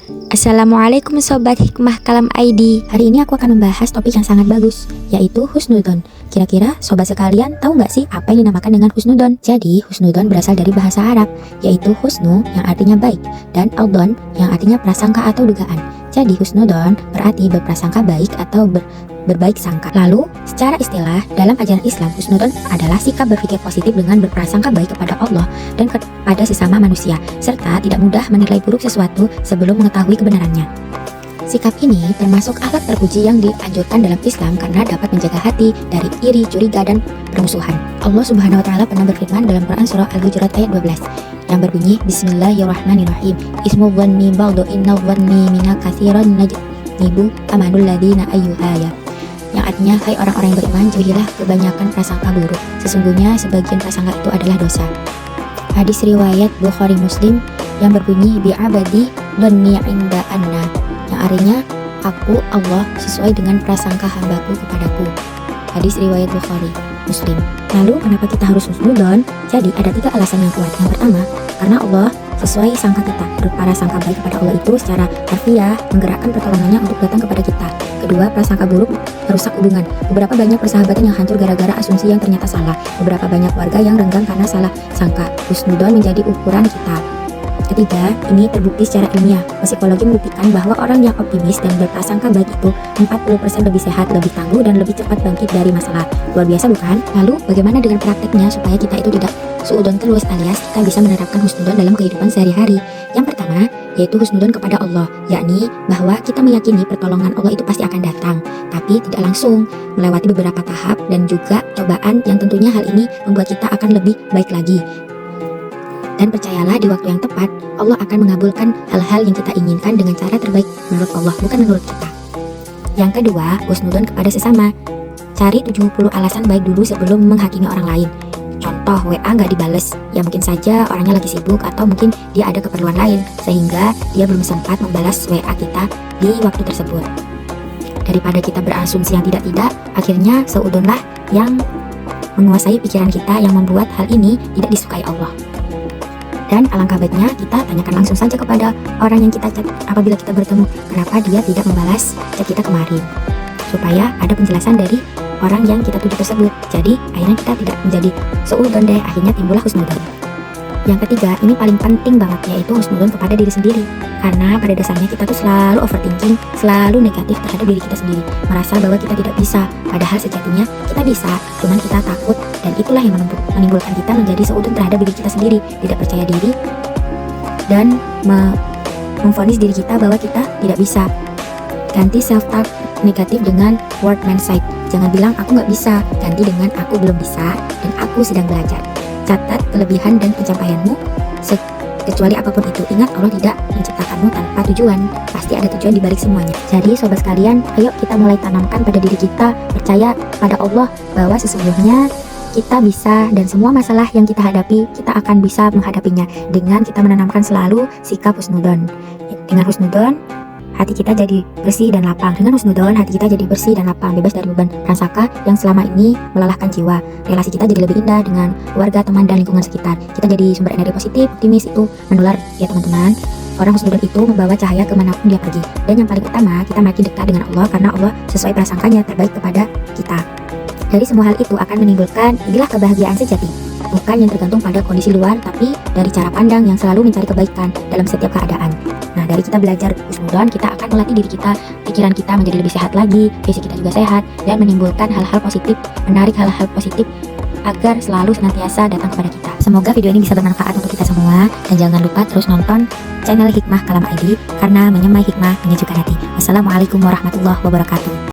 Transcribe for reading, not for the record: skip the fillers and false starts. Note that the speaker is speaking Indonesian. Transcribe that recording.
Assalamualaikum Sobat Hikmah Kalam ID. Hari ini aku akan membahas topik yang sangat bagus, yaitu husnudon. Kira-kira sobat sekalian tahu nggak sih apa yang dinamakan dengan husnudon? Jadi husnudon berasal dari bahasa Arab, yaitu husnu yang artinya baik, dan aldon yang artinya prasangka atau dugaan. Jadi husnudon berarti berprasangka baik atau berbaik sangka. Lalu, secara istilah, dalam ajaran Islam, husnudon adalah sikap berpikir positif dengan berprasangka baik kepada Allah dan kepada sesama manusia, serta tidak mudah menilai buruk sesuatu sebelum mengetahui kebenarannya. Sikap ini termasuk akhlak terpuji yang dianjurkan dalam Islam karena dapat menjaga hati dari iri, curiga, dan permusuhan. Allah Subhanahu wa Ta'ala pernah berfirman dalam Quran Surah Al-Hujurat ayat 12 yang berbunyi, Bismillahirrahmanirrahim, Ismu dhanni ba'du inna dhanni mina kathiran najnibu amanul ladhina ayyuhaya, yang artinya, hai orang-orang yang beriman, jauhilah kebanyakan prasangka buruk, sesungguhnya sebagian prasangka itu adalah dosa. Hadis riwayat Bukhari Muslim yang berbunyi, bi'abadi dhanni inda anna, yang artinya, aku Allah sesuai dengan prasangka hambaku kepadaku. Hadis riwayat Bukhari Muslim. Lalu kenapa kita harus husnudon? Jadi ada 3 alasan yang kuat. Yang pertama, karena Allah sesuai sangka kita. Berprasangka baik kepada Allah itu secara harfiah menggerakkan pertolongannya untuk datang kepada kita. Kedua, prasangka buruk merusak hubungan. Beberapa banyak persahabatan yang hancur gara-gara asumsi yang ternyata salah. Beberapa banyak warga yang renggang karena salah sangka. Husnudon menjadi ukuran kita. Ketiga, ini terbukti secara ilmiah. Psikologi membuktikan bahwa orang yang optimis dan berprasangka baik itu 40% lebih sehat, lebih tangguh, dan lebih cepat bangkit dari masalah. Luar biasa bukan? Lalu, bagaimana dengan prakteknya supaya kita itu tidak suudon terus, alias kita bisa menerapkan husnudon dalam kehidupan sehari-hari? Yang pertama, yaitu husnudon kepada Allah, yakni bahwa kita meyakini pertolongan Allah itu pasti akan datang, tapi tidak langsung, melewati beberapa tahap dan juga cobaan yang tentunya hal ini membuat kita akan lebih baik lagi. Dan percayalah, di waktu yang tepat, Allah akan mengabulkan hal-hal yang kita inginkan dengan cara terbaik menurut Allah, bukan menurut kita. Yang kedua, husnudon kepada sesama. Cari 70 alasan baik dulu sebelum menghakimi orang lain. Contoh, WA nggak dibales, ya mungkin saja orangnya lagi sibuk atau mungkin dia ada keperluan lain, sehingga dia belum sempat membalas WA kita di waktu tersebut. Daripada kita berasumsi yang tidak-tidak, akhirnya seudonlah yang menguasai pikiran kita yang membuat hal ini tidak disukai Allah. Dan alangkah baiknya kita tanyakan langsung saja kepada orang yang kita chat apabila kita bertemu, kenapa dia tidak membalas chat kita kemarin, supaya ada penjelasan dari orang yang kita tuju tersebut. Jadi akhirnya kita tidak menjadi seudon deh, akhirnya timbullah husnudon. Yang ketiga, ini paling penting banget, yaitu husnudon kepada diri sendiri. Karena pada dasarnya kita tuh selalu overthinking, selalu negatif terhadap diri kita sendiri, merasa bahwa kita tidak bisa, padahal sejatinya kita bisa, cuman kita takut, dan itulah yang menimbulkan kita menjadi seudon terhadap diri kita sendiri, tidak percaya diri, dan memvonis diri kita bahwa kita tidak bisa. Ganti self-talk negatif dengan word mindset. Jangan bilang aku nggak bisa, ganti dengan aku belum bisa dan aku sedang belajar. Catat kelebihan dan pencapaianmu, kecuali apapun itu. Ingat, Allah tidak menciptakanmu tanpa tujuan, pasti ada tujuan di balik semuanya. Jadi sobat sekalian, ayo kita mulai tanamkan pada diri kita, percaya pada Allah bahwa sesungguhnya kita bisa, dan semua masalah yang kita hadapi, kita akan bisa menghadapinya dengan kita menanamkan selalu sikap husnudon. Dengan husnudon, hati kita jadi bersih dan lapang. Dengan husnudon, hati kita jadi bersih dan lapang, bebas dari beban prasangka yang selama ini melelahkan jiwa. Relasi kita jadi lebih indah dengan keluarga, teman, dan lingkungan sekitar. Kita jadi sumber energi positif, optimis, itu menular ya teman-teman. Orang husnudon itu membawa cahaya kemanapun dia pergi. Dan yang paling utama, kita makin dekat dengan Allah karena Allah sesuai prasangkanya terbaik kepada kita. Dari semua hal itu akan menimbulkan inilah kebahagiaan sejati, bukan yang tergantung pada kondisi luar, tapi dari cara pandang yang selalu mencari kebaikan dalam setiap keadaan. Nah, dari kita belajar husnudon, kita akan melatih diri kita, pikiran kita menjadi lebih sehat lagi, fisik kita juga sehat, dan menimbulkan hal-hal positif, menarik hal-hal positif agar selalu senantiasa datang kepada kita. Semoga video ini bisa bermanfaat untuk kita semua, dan jangan lupa terus nonton channel Hikmah Kalam ID, karena menyemai hikmah menyejukkan hati. Wassalamualaikum warahmatullahi wabarakatuh.